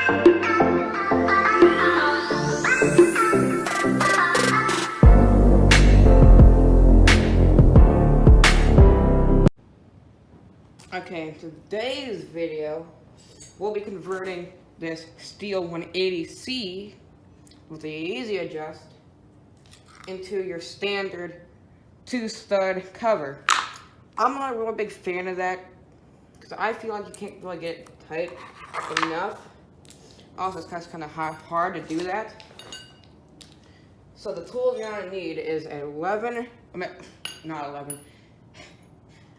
Okay, in today's video, we'll be converting this stihl 180C with the easy adjust into your standard 2-stud cover. I'm not a real big fan of that because I feel like you can't really get it tight enough. Also, it's kind of hard to do that. So the tools you're gonna need is a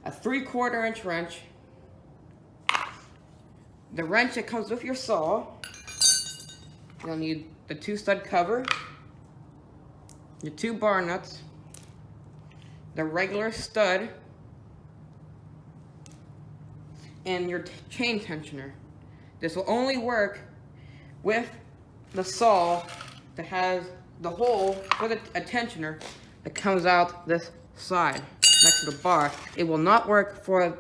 3/4 inch wrench, the wrench that comes with your saw. You'll need the 2-stud cover, your 2 bar nuts, the regular stud, and your chain tensioner. This will only work with the saw that has the hole for the tensioner that comes out this side next to the bar. It will not work for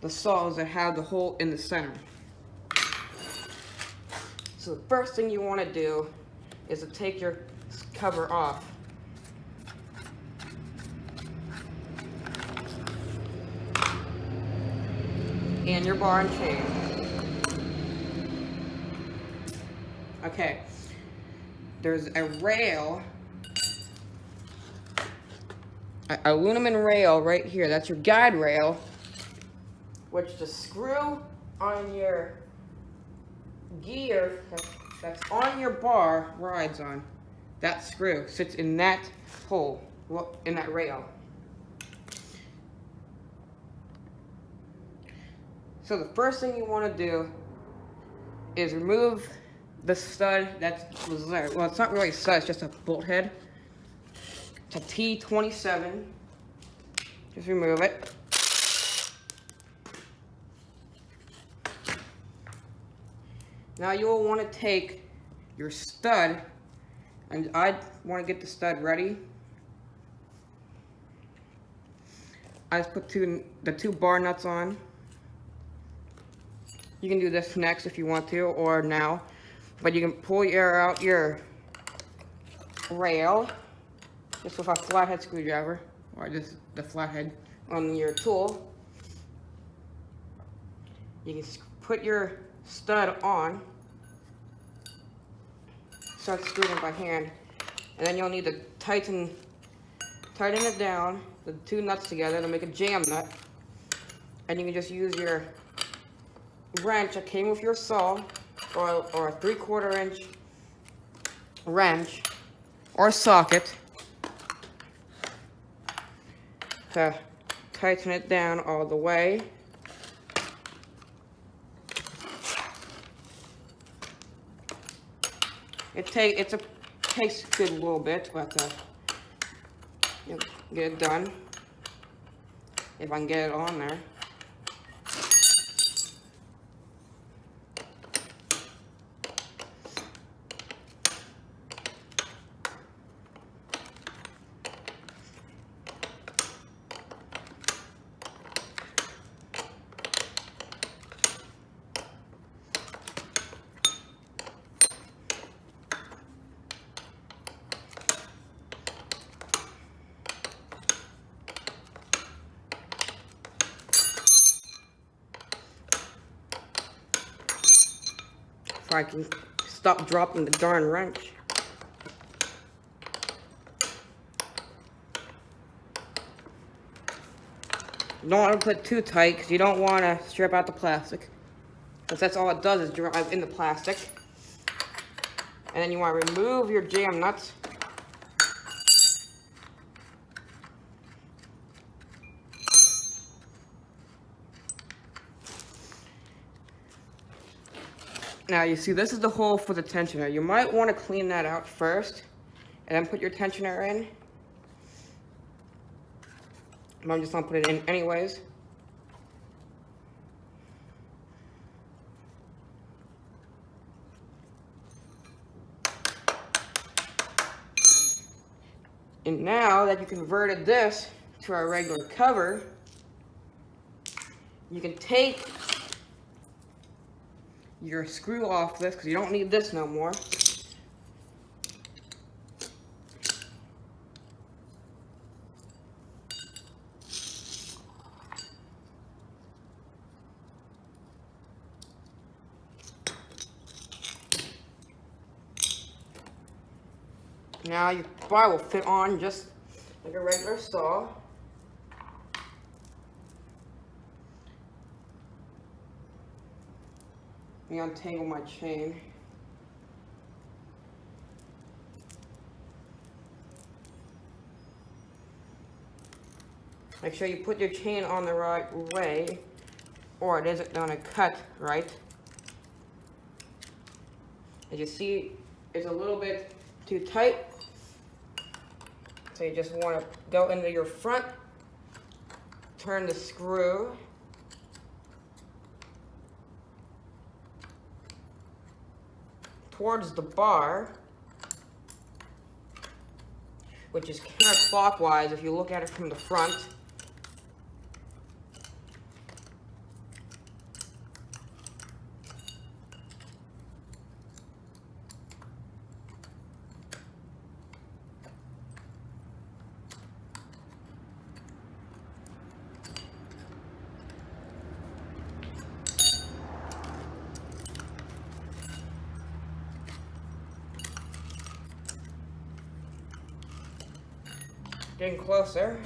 the saws that have the hole in the center. So the first thing you want to do is to take your cover off. And your bar and chain. Okay, there's a rail, an aluminum rail right here. That's your guide rail, which the screw on your gear that's on your bar rides on. That screw sits in that hole, in that rail. So the first thing you want to do is remove the stud that was there. Well, it's not really a stud, it's just a bolt head. It's a T27. Just remove it. Now you will want to take your stud, and I want to get the stud ready. I just put the 2 bar nuts on. You can do this next if you want to, or now. But you can pull out your rail just with a flathead screwdriver, or just the flathead on your tool. You can put your stud on, start screwing it by hand, and then you'll need to tighten it down, the 2 nuts together to make a jam nut. And you can just use your wrench that came with your saw, or a 3/4 inch wrench or socket to tighten it down all the way. It takes a good little bit, but you'll get it done if I can get it on there. If I can stop dropping the darn wrench. You don't want to put it too tight because you don't want to strip out the plastic, because that's all it does is drive in the plastic. And then you want to remove your jam nuts. Now you see, this is the hole for the tensioner. You might want to clean that out first and then put your tensioner in. But I'm just gonna put it in anyways. And now that you converted this to our regular cover, you can take your screw off this because you don't need this no more. Now your bar will fit on just like a regular saw. Let me untangle my chain. Make sure you put your chain on the right way, or it isn't going to cut right. As you see, it's a little bit too tight. So you just want to go into your front, turn the screw, towards the bar, which is counterclockwise if you look at it from the front. Getting closer.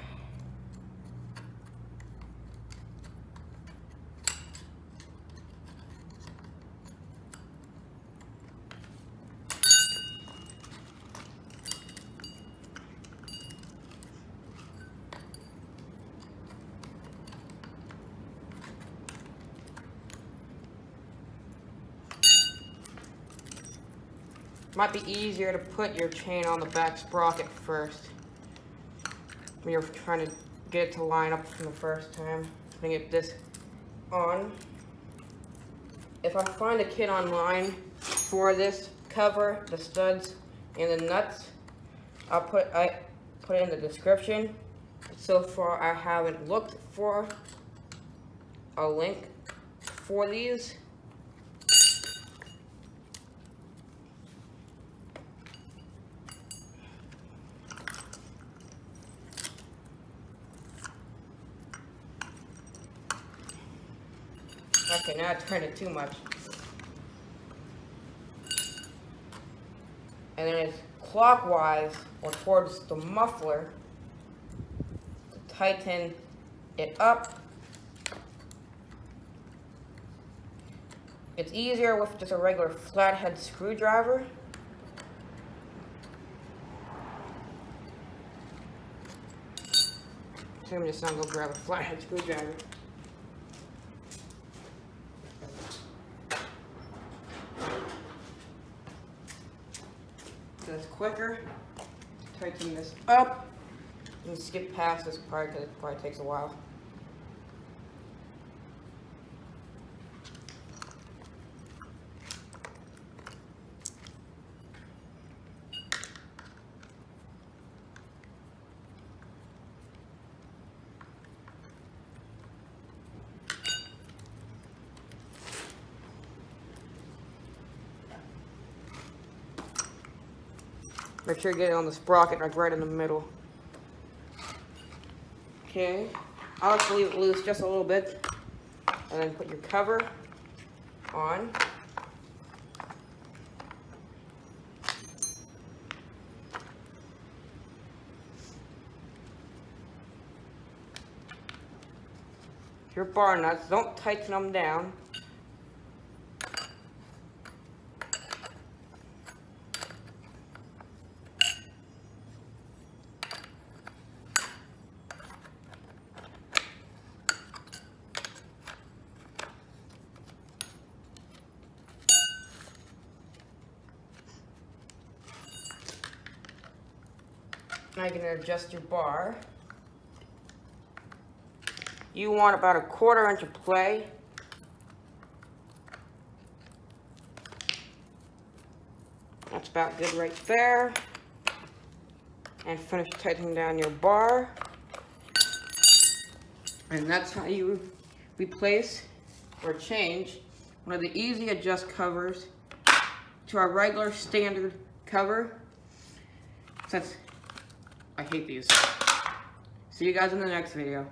Might be easier to put your chain on the back sprocket first when you're trying to get it to line up from the first time. I'm gonna get this on. If I find a kit online for this cover, the studs and the nuts, I'll put it in the description. So far I haven't looked for a link for these. Okay, now I turned it too much. And then it's clockwise or towards the muffler to tighten it up. It's easier with just a regular flathead screwdriver. So I'm just gonna go grab a flathead screwdriver. It's quicker. Tighten this up and skip past this part because it probably takes a while. Make sure you get it on the sprocket, like right in the middle. Okay, I'll just leave it loose just a little bit, and then put your cover on. Your bar nuts, don't tighten them down. Now you can adjust your bar. You want about a 1/4 inch of play. That's about good right there. And finish tightening down your bar. And that's how you replace or change one of the easy adjust covers to our regular standard cover, since I hate these. See you guys in the next video.